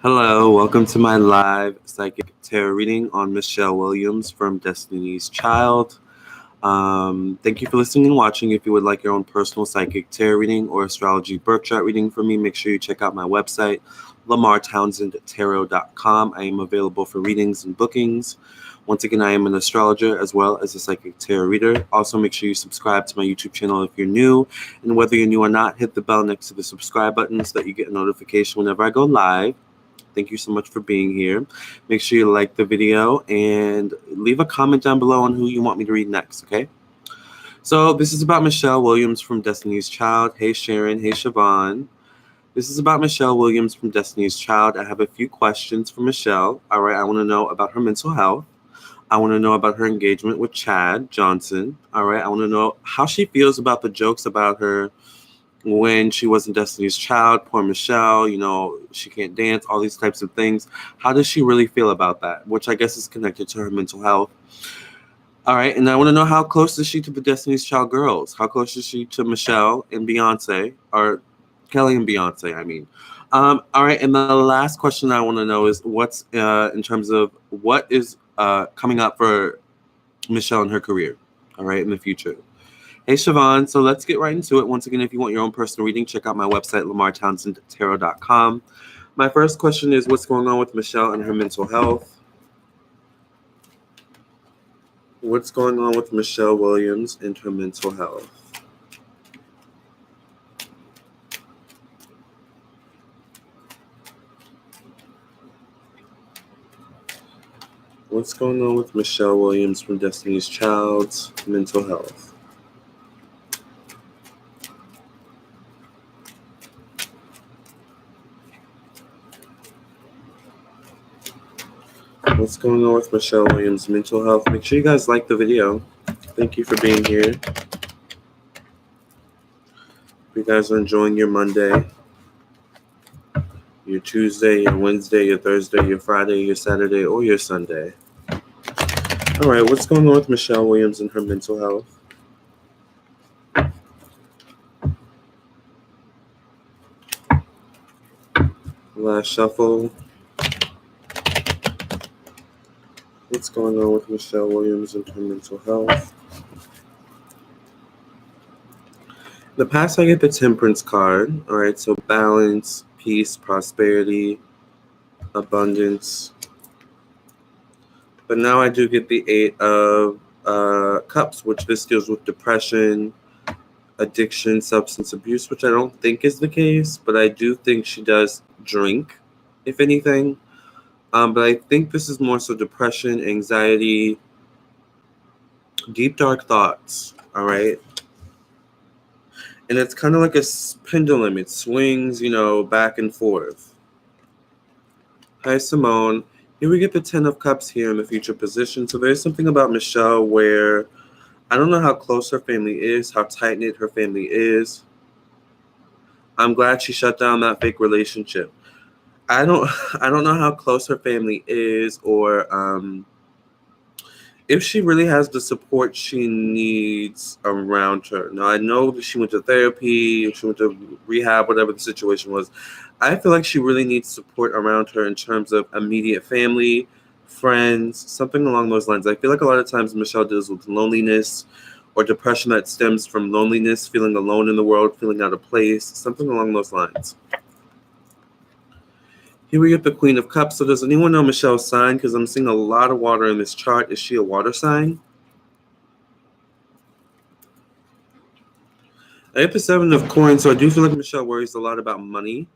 Hello, welcome to my live psychic tarot reading on Michelle Williams from Destiny's Child. Thank you for listening and watching. If you would like your own personal psychic tarot reading or astrology birth chart reading for me, make sure you check out my website, lamarrtownsendtarot.com. I am available for readings and bookings. Once again, I am an astrologer as well as a psychic tarot reader. Also, make sure you subscribe to my YouTube channel if you're new. And whether you're new or not, hit the bell next to the subscribe button so that you get a notification whenever I go live. Thank you so much for being here. Make sure you like the video and leave a comment down below on who you want me to read next, okay? So this is about Michelle Williams from Destiny's Child. Hey, Sharon. Hey, Siobhan. This is about Michelle Williams from Destiny's Child. I have a few questions for Michelle. All right, I want to know about her mental health. I want to know about her engagement with Chad Johnson. All right, I want to know how she feels about the jokes about her when she wasn't Destiny's Child. Poor Michelle, you know, she can't dance, all these types of things. How does she really feel about that? Which I guess is connected to her mental health. All right, and I want to know, how close is she to the Destiny's Child girls? How close is she to Michelle and Beyonce, or Kelly and Beyonce, I mean. All right, and the last question I want to know is what's, in terms of what is coming up for Michelle in her career, all right, in the future. Hey, Siobhan. So let's get right into it. Once again, if you want your own personal reading, check out my website, lamarrtownsendtarot.com. My first question is, what's going on with Michelle and her mental health? What's going on with Michelle Williams and her mental health? What's going on with Michelle Williams from Destiny's Child's mental health? What's going on with Michelle Williams' mental health? Make sure you guys like the video. Thank you for being here. If you guys are enjoying your Monday, your Tuesday, your Wednesday, your Thursday, your Friday, your Saturday, or your Sunday. All right, what's going on with Michelle Williams and her mental health? Last shuffle. What's going on with Michelle Williams and her mental health? In the past, I get the Temperance card. All right, so balance, peace, prosperity, abundance. But now I do get the Eight of Cups, which this deals with depression, addiction, substance abuse, which I don't think is the case, but I do think she does drink, if anything. But I think this is more so depression, anxiety, deep, dark thoughts, all right? And it's kind of like a pendulum. It swings, you know, back and forth. Hi, Simone. Here we get the 10 of Cups here in the future position. So there's something about Michelle where I don't know how close her family is, how tight-knit her family is. I'm glad she shut down that fake relationship. I don't know how close her family is, or if she really has the support she needs around her. Now, I know that she went to therapy, she went to rehab, whatever the situation was. I feel like she really needs support around her in terms of immediate family, friends, something along those lines. I feel like a lot of times Michelle deals with loneliness or depression that stems from loneliness, feeling alone in the world, feeling out of place, something along those lines. Here we get the Queen of Cups. So does anyone know Michelle's sign? Because I'm seeing a lot of water in this chart. Is she a water sign? I get the 7 of Coins, so I do feel like Michelle worries a lot about money.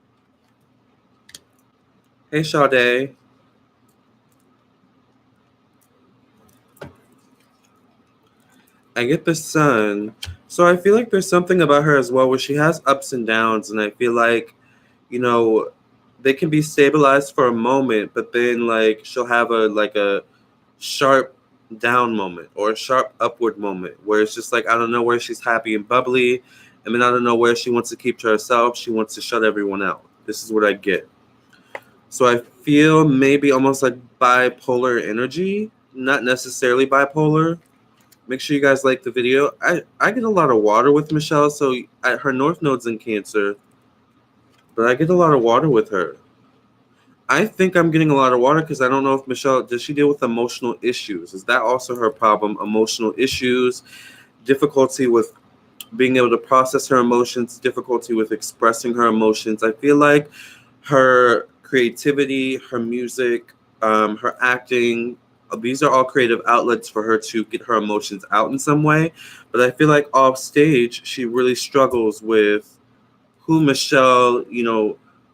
Hey, Sade. I get the Sun. So I feel like there's something about her as well where she has ups and downs, and I feel like, you know, they can be stabilized for a moment, but then like she'll have a sharp down moment or a sharp upward moment where it's just like, I don't know where she's happy and bubbly, and then I don't know where she wants to keep to herself. She wants to shut everyone out. This is what I get. So I feel maybe almost like bipolar energy, not necessarily bipolar. Make sure you guys like the video. I get a lot of water with Michelle, so her North Node's in Cancer, but I get a lot of water with her. I think I'm getting a lot of water because I don't know if Michelle, does she deal with emotional issues? Is that also her problem? Emotional issues, difficulty with being able to process her emotions, difficulty with expressing her emotions. I feel like her creativity, her music, her acting, these are all creative outlets for her to get her emotions out in some way. But I feel like off stage, she really struggles with who Michelle,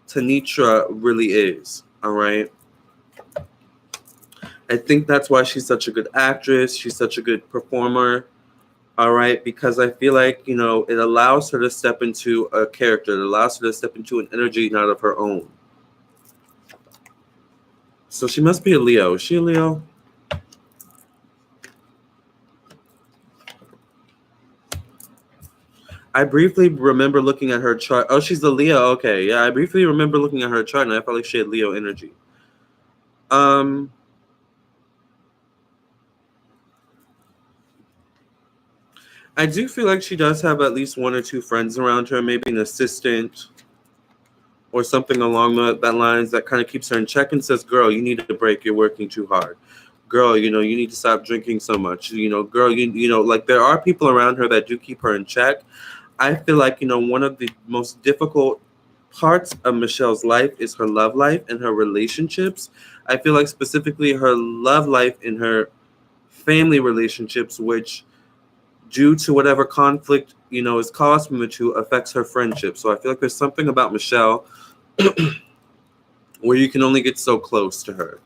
Tenitra really is. All right. I think that's why she's such a good actress. She's such a good performer. All right, because I feel like, it allows her to step into a character. It allows her to step into an energy not of her own. So she must be a Leo. Is she a Leo? I briefly remember looking at her chart. Oh, she's a Leo. Okay, yeah. I briefly remember looking at her chart, and I felt like she had Leo energy. Um, I do feel like she does have at least one or two friends around her, maybe an assistant or something along that lines that kind of keeps her in check and says, "Girl, you need a break. You're working too hard. Girl, you need to stop drinking so much. Girl, like there are people around her that do keep her in check." I feel like, one of the most difficult parts of Michelle's life is her love life and her relationships. I feel like specifically her love life and her family relationships, which due to whatever conflict, is caused from the two, affects her friendship. So I feel like there's something about Michelle where you can only get so close to her.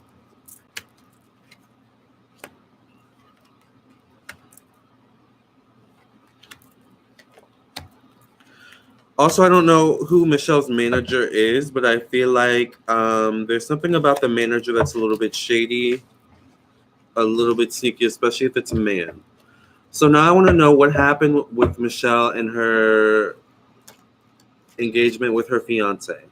Also, I don't know who Michelle's manager is, but I feel like there's something about the manager that's a little bit shady, a little bit sneaky, especially if it's a man. So now I want to know what happened with Michelle and her engagement with her fiance.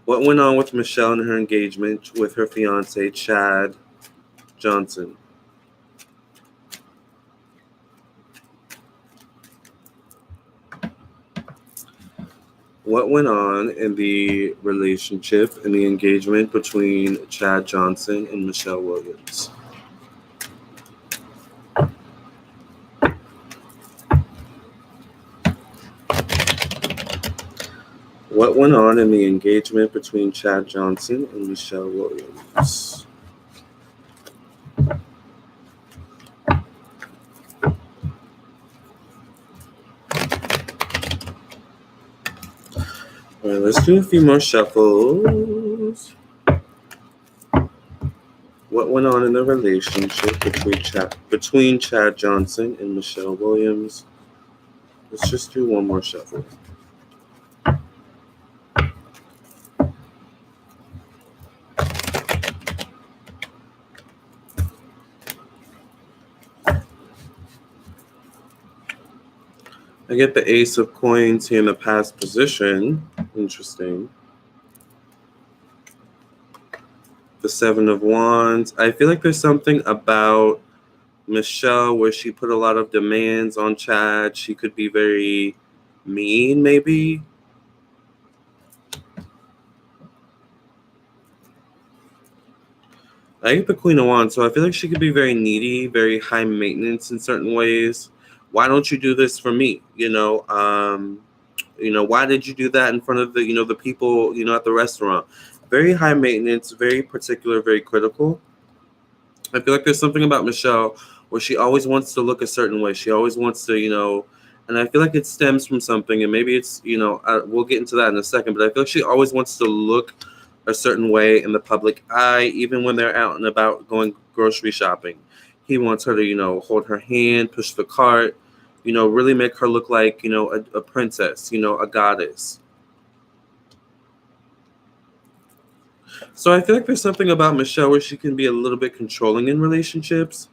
What went on with Michelle and her engagement with her fiance, Chad Johnson? What went on in the relationship and the engagement between Chad Johnson and Michelle Williams? What went on in the engagement between Chad Johnson and Michelle Williams? All right, let's do a few more shuffles. What went on in the relationship between Chad Johnson and Michelle Williams? Let's just do one more shuffle. I get the Ace of Coins here in the past position. Interesting. The Seven of Wands. I feel like there's something about Michelle where she put a lot of demands on Chad. She could be very mean, maybe. I get the Queen of Wands, so I feel like she could be very needy, very high maintenance in certain ways. Why don't you do this for me? Why did you do that in front of the people, at the restaurant? Very high maintenance, very particular, very critical. I feel like there's something about Michelle where she always wants to look a certain way. She always wants to, and I feel like it stems from something, and maybe it's, we'll get into that in a second, but I feel like she always wants to look a certain way in the public eye, even when they're out and about going grocery shopping. He wants her to, hold her hand, push the cart, really make her look like, a princess, a goddess. So I feel like there's something about Michelle where she can be a little bit controlling in relationships,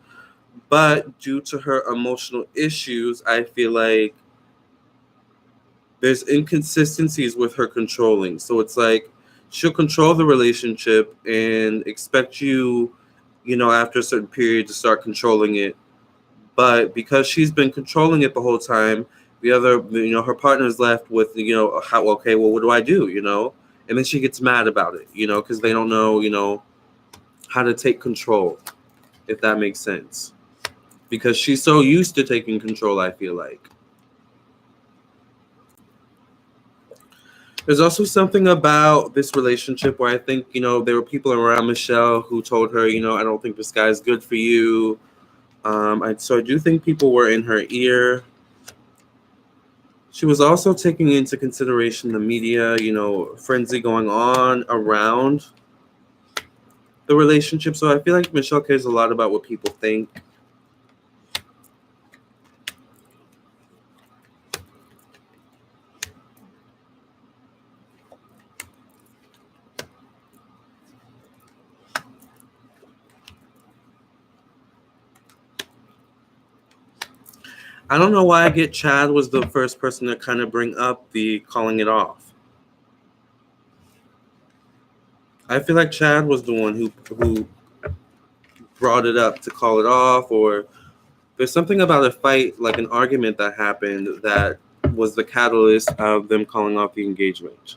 but due to her emotional issues, I feel like there's inconsistencies with her controlling. So it's like she'll control the relationship and expect you, after a certain period to start controlling it. But because she's been controlling it the whole time, her partner's left with, how, okay, well, what do I do, And then she gets mad about it, because they don't know, how to take control, if that makes sense. Because she's so used to taking control, I feel like. There's also something about this relationship where I think, there were people around Michelle who told her, I don't think this guy's good for you. So I do think people were in her ear. She was also taking into consideration the media, frenzy going on around the relationship. So I feel like Michelle cares a lot about what people think. I don't know why I get Chad was the first person to kind of bring up the calling it off. I feel like Chad was the one who brought it up to call it off, or there's something about a fight, like an argument that happened that was the catalyst of them calling off the engagement.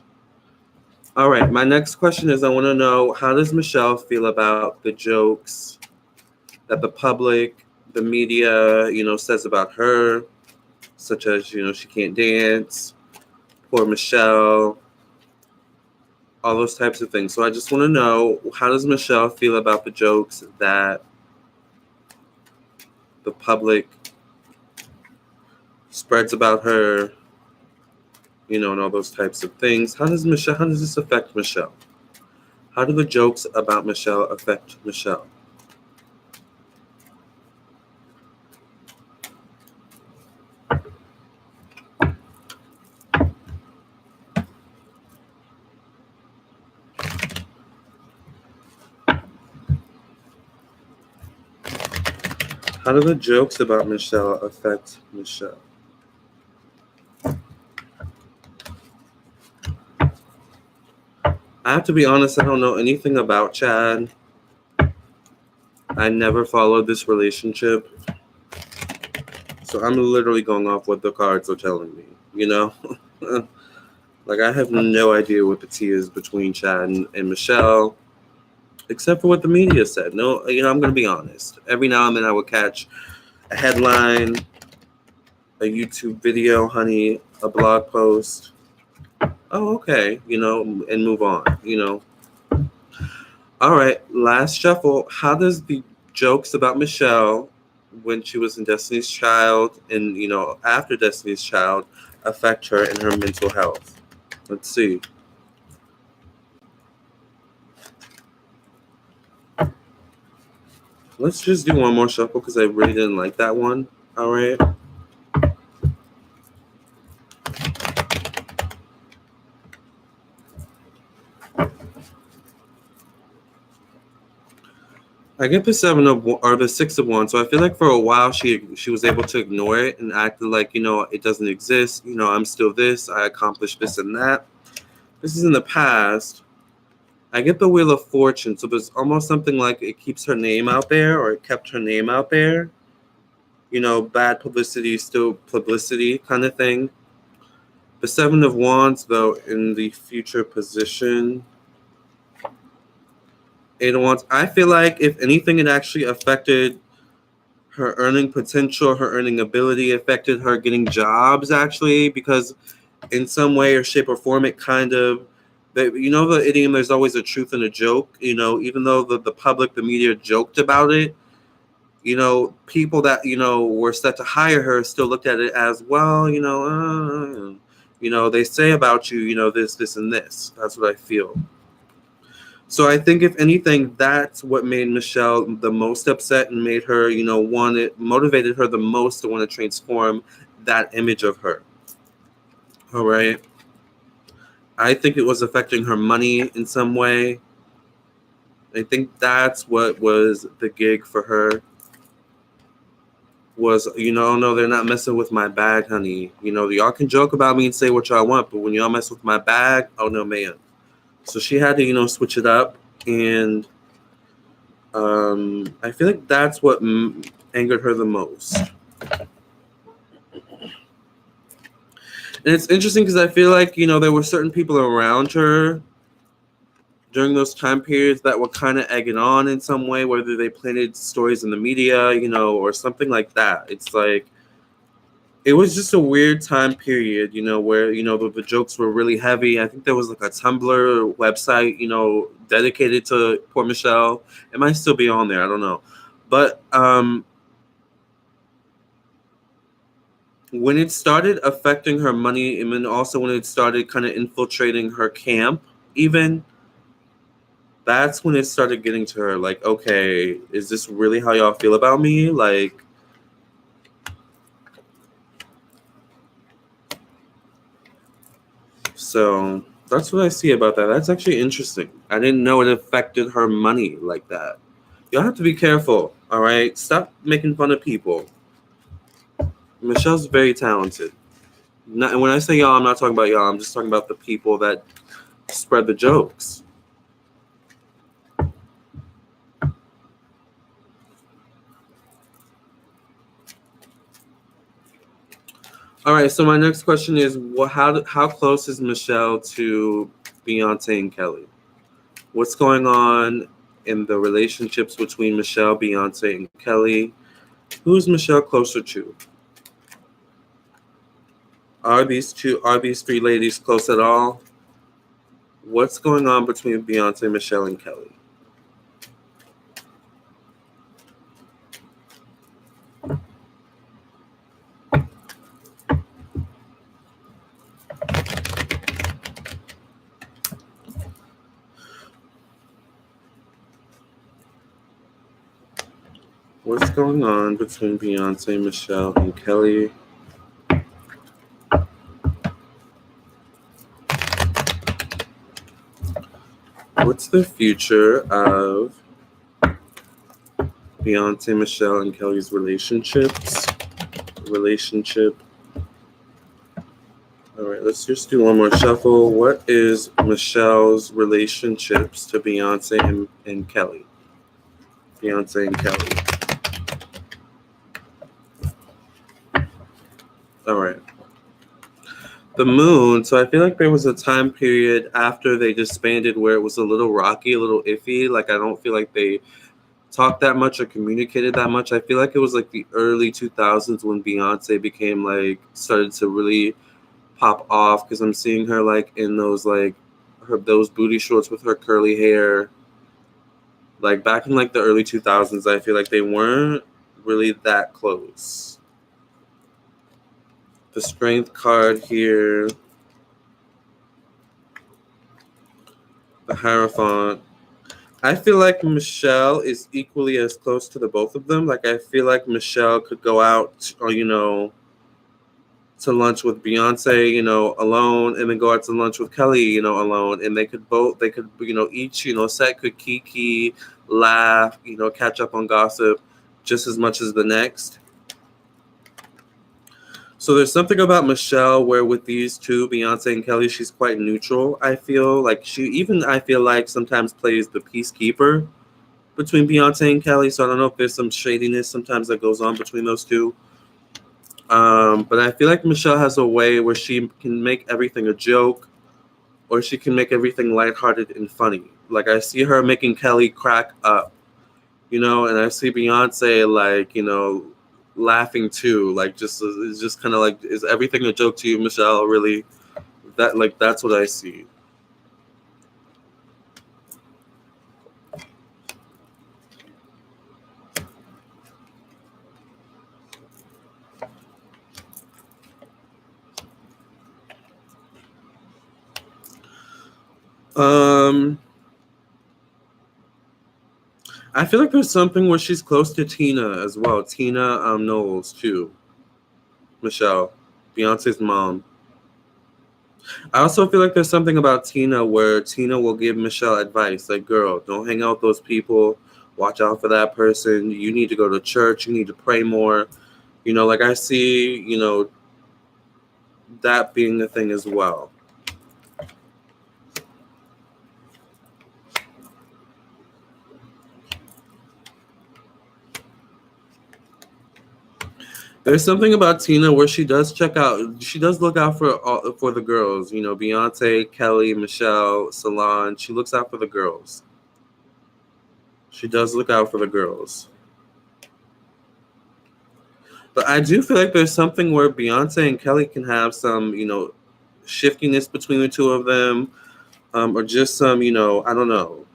All right, my next question is I want to know, how does Michelle feel about the jokes that the public, the media, says about her, such as, she can't dance, poor Michelle, all those types of things. So I just want to know, how does Michelle feel about the jokes that the public spreads about her, and all those types of things? How does this affect Michelle? How do the jokes about Michelle affect Michelle? How do the jokes about Michelle affect Michelle? I have to be honest, I don't know anything about Chad. I never followed this relationship. So I'm literally going off what the cards are telling me, Like, I have no idea what the tea is between Chad and Michelle, except for what the media said. No, I'm going to be honest. Every now and then I would catch a headline, a YouTube video, honey, a blog post. Oh, okay, and move on, All right, last shuffle. How does the jokes about Michelle when she was in Destiny's Child and, after Destiny's Child affect her and her mental health? Let's see. Let's just do one more shuffle because I really didn't like that one. All right. I get the the 6 of Wands. So I feel like for a while she was able to ignore it and acted like, it doesn't exist. I'm still this. I accomplished this and that. This is in the past. I get the Wheel of Fortune. So there's almost something like it keeps her name out there, or it kept her name out there. Bad publicity is still publicity kind of thing. The 7 of Wands, though, in the future position. 8 of Wands. I feel like, if anything, it actually affected her earning potential, her earning ability, affected her getting jobs, actually, because in some way or shape or form, it kind of, the idiom, there's always a truth in a joke, even though the public, the media joked about it, people that, were set to hire her still looked at it as, well, they say about you, this, and this. That's what I feel. So I think, if anything, that's what made Michelle the most upset and made her, motivated her the most to want to transform that image of her. All right. I think it was affecting her money in some way. I think that's what was the gig for her. Was, no, they're not messing with my bag, honey. Y'all can joke about me and say what y'all want, but when y'all mess with my bag, oh no, man. So she had to, switch it up, and I feel like that's what angered her the most. And it's interesting because I feel like, there were certain people around her during those time periods that were kind of egging on in some way, whether they planted stories in the media, or something like that. It's like, it was just a weird time period, where, the jokes were really heavy. I think there was like a Tumblr website, dedicated to poor Michelle. It might still be on there. I don't know. But when it started affecting her money, and then also when it started kind of infiltrating her camp, even, that's when it started getting to her. Like, okay, is this really how y'all feel about me? Like, so that's what I see about that. That's actually interesting. I didn't know it affected her money like that. Y'all have to be careful, all right? Stop making fun of people. Michelle's very talented. And when I say y'all, I'm not talking about y'all. I'm just talking about the people that spread the jokes. All right, so my next question is, how close is Michelle to Beyonce and Kelly? What's going on in the relationships between Michelle, Beyonce, and Kelly? Who's Michelle closer to? Are these three ladies close at all? What's going on between Beyonce, Michelle, and Kelly? What's going on between Beyonce, Michelle, and Kelly? What's the future of Beyonce, Michelle, and Kelly's relationship? All right, let's just do one more shuffle. What is Michelle's relationships to Beyonce and Kelly? Beyonce and Kelly. All right. The moon. So I feel like there was a time period after they disbanded where it was a little rocky, a little iffy. Like, I don't feel like they talked that much or communicated that much. I feel like it was like the early 2000s when Beyonce became like, started to really pop off, because I'm seeing her like in those like those booty shorts with her curly hair. Like back in like the early 2000s, I feel like they weren't really that close. The strength card here, the Hierophant. I feel like Michelle is equally as close to the both of them. Like, I feel like Michelle could go out, or, to lunch with Beyonce, alone, and then go out to lunch with Kelly, alone. And they could, each, set could kiki, laugh, catch up on gossip just as much as the next. So there's something about Michelle where with these two, Beyonce and Kelly, she's quite neutral. I feel like I feel like sometimes plays the peacekeeper between Beyonce and Kelly. So I don't know if there's some shadiness sometimes that goes on between those two. But I feel like Michelle has a way where she can make everything a joke, or she can make everything lighthearted and funny. Like, I see her making Kelly crack up, and I see Beyonce like, laughing too. Like, it's just kind of like, is everything a joke to you, Michelle? Really? That's what I see. I feel like there's something where she's close to Tina as well. Tina Knowles too. Michelle, Beyonce's mom. I also feel like there's something about Tina where Tina will give Michelle advice. Like, girl, don't hang out with those people. Watch out for that person. You need to go to church. You need to pray more. Like, I see, that being the thing as well. There's something about Tina where she does check out. She does look out for the girls. You know, Beyonce, Kelly, Michelle, Solange. She looks out for the girls. She does look out for the girls. But I do feel like there's something where Beyonce and Kelly can have some, shiftiness between the two of them, or just some, I don't know,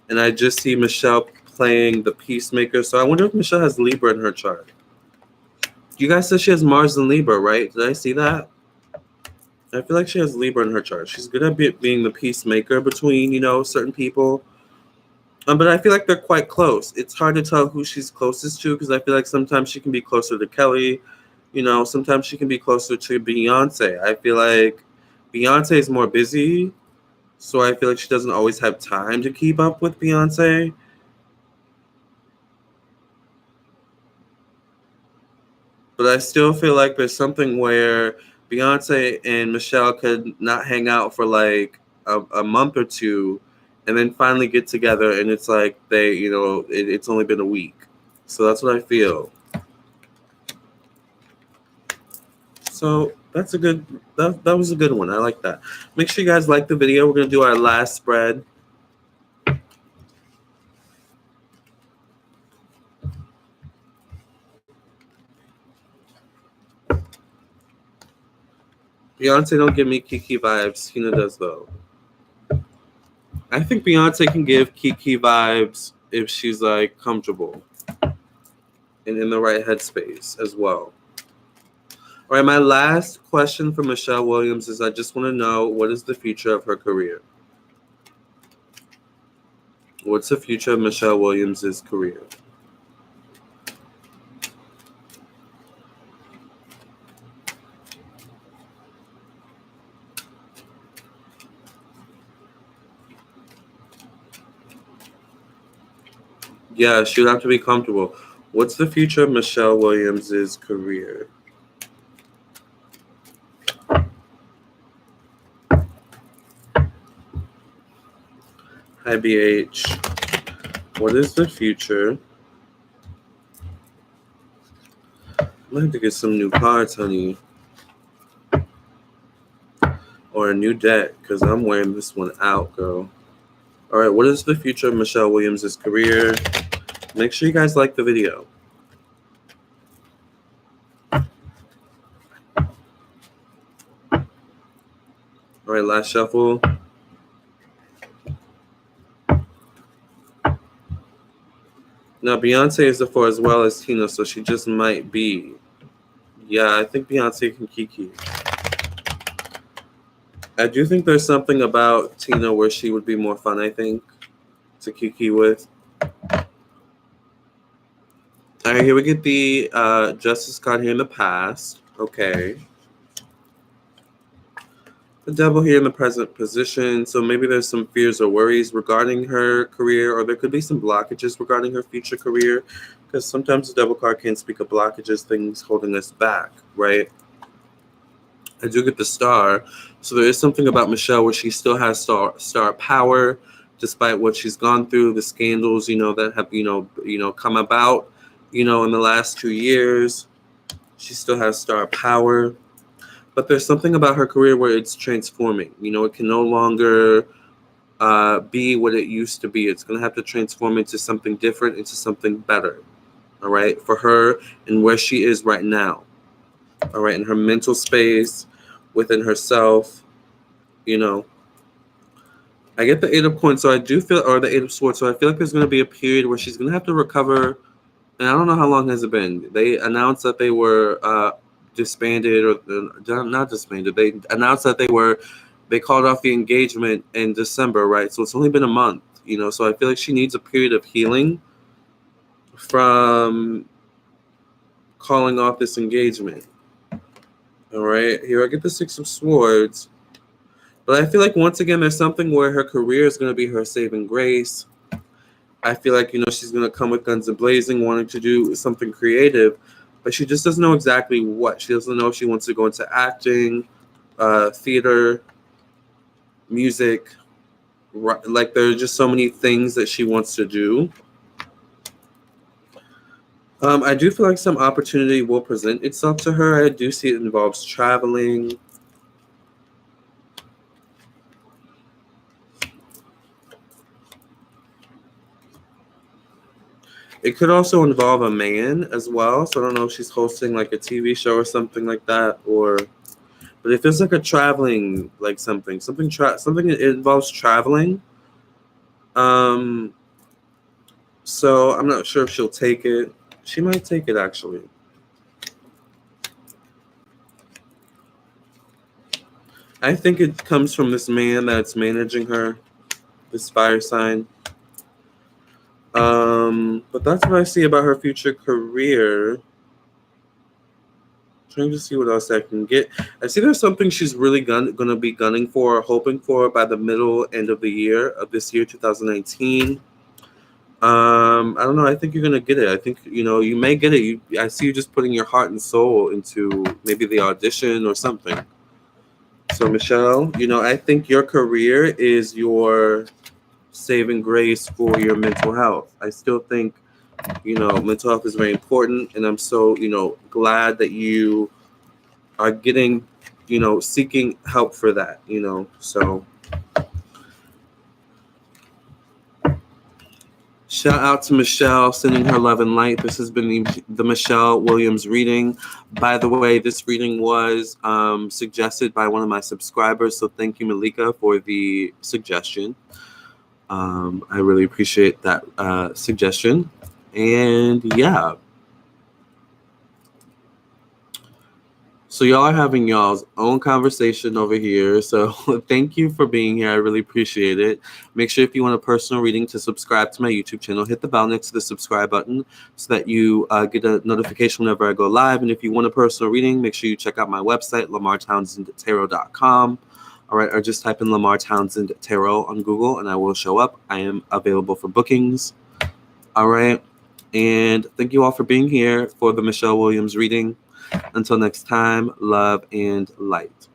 And I just see Michelle playing the peacemaker. So I wonder if Michelle has Libra in her chart. You guys said she has Mars in Libra, right? Did I see that? I feel like she has Libra in her chart. She's good at being the peacemaker between, certain people. But I feel like they're quite close. It's hard to tell who she's closest to because I feel like sometimes she can be closer to Kelly. Sometimes she can be closer to Beyonce. I feel like Beyonce is more busy, so I feel like she doesn't always have time to keep up with Beyonce. But I still feel like there's something where Beyonce and Michelle could not hang out for like a month or two and then finally get together, and it's like they, it's only been a week. So that's what I feel. So that's that was a good one. I like that. Make sure you guys like the video. We're going to do our last spread. Beyonce don't give me Kiki vibes. Tina does, though. I think Beyonce can give Kiki vibes if she's, like, comfortable and in the right headspace as well. All right, my last question for Michelle Williams is I just want to know, what is the future of her career? What's the future of Michelle Williams' career? Yeah, she would have to be comfortable. What's the future of Michelle Williams' career? Hi, BH. What is the future? I'm gonna have to get some new cards, honey. Or a new deck, because I'm wearing this one out, girl. All right, what is the future of Michelle Williams' career? Make sure you guys like the video. All right, last shuffle. Now, Beyonce is the 4 as well as Tina, so she just might be. Yeah, I think Beyonce can Kiki. I do think there's something about Tina where she would be more fun, I think, to Kiki with. All right, here we get the Justice card here in the past. Okay. The Devil here in the present position. So maybe there's some fears or worries regarding her career, or there could be some blockages regarding her future career, because sometimes the Devil card can speak of blockages, things holding us back, right? I do get the Star. So there is something about Michelle where she still has star power, despite what she's gone through, the scandals, that have, come about, in the last 2 years. She still has star power. But there's something about her career where it's transforming. It can no longer be what it used to be. It's going to have to transform into something different, into something better, all right, for her and where she is right now, all right, in her mental space, within herself, I get the 8 of Coins, so I do feel, or the 8 of Swords, so I feel like there's going to be a period where she's going to have to recover, and I don't know how long has it been. They announced that they were disbanded, or not disbanded. They announced that they called off the engagement in December, right? So it's only been a month, so I feel like she needs a period of healing from calling off this engagement. All right, here I get the 6 of Swords. But I feel like once again, there's something where her career is going to be her saving grace. I feel like, she's going to come with guns blazing, wanting to do something creative, but she just doesn't know exactly what. She doesn't know if she wants to go into acting, theater, music. Like, there are just so many things that she wants to do. I do feel like some opportunity will present itself to her. I do see it involves traveling. It could also involve a man as well. So I don't know if she's hosting like a TV show or something like that, or but it feels like a traveling like something it involves traveling. Um, so I'm not sure if she'll take it. She might take it actually. I think it comes from this man that's managing her, this fire sign. But that's what I see about her future career. Trying to see what else I can get. I see there's something she's really gonna be gunning for, hoping for by the middle end of the year of this year, 2019. I don't know. I think you're gonna get it. I think you may get it. I see you just putting your heart and soul into maybe the audition or something. So Michelle, I think your career is your saving grace for your mental health. I still think mental health is very important, and I'm so glad that you are getting seeking help for that. So shout out to Michelle, sending her love and light. This has been the Michelle Williams reading. By the way, this reading was suggested by one of my subscribers, so thank you, Malika, for the suggestion. I really appreciate that suggestion. And yeah. So y'all are having y'all's own conversation over here. So thank you for being here. I really appreciate it. Make sure if you want a personal reading to subscribe to my YouTube channel, hit the bell next to the subscribe button so that you get a notification whenever I go live. And if you want a personal reading, make sure you check out my website, lamarrtownsendtarot.com. All right, or just type in Lamarr Townsend Tarot on Google and I will show up. I am available for bookings. All right. And thank you all for being here for the Michelle Williams reading. Until next time, love and light.